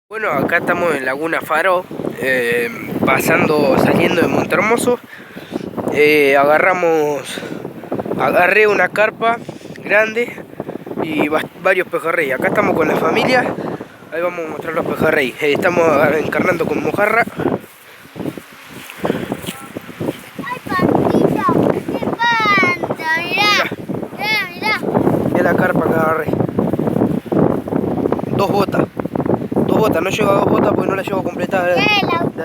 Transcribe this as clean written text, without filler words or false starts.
Bueno, acá estamos en Laguna Faro, saliendo de Montehermoso. Agarré una carpa grande y varios pejerrey. Acá estamos con la familia, ahí vamos a mostrar los pejerrey. Estamos encarnando con mojarra. ¡Ay, Pantita! ¡Qué panta! Mirá, mirá. Mirá la carpa que agarré. Dos botas, no llego a 2 botas porque no la llevo completada de adelante.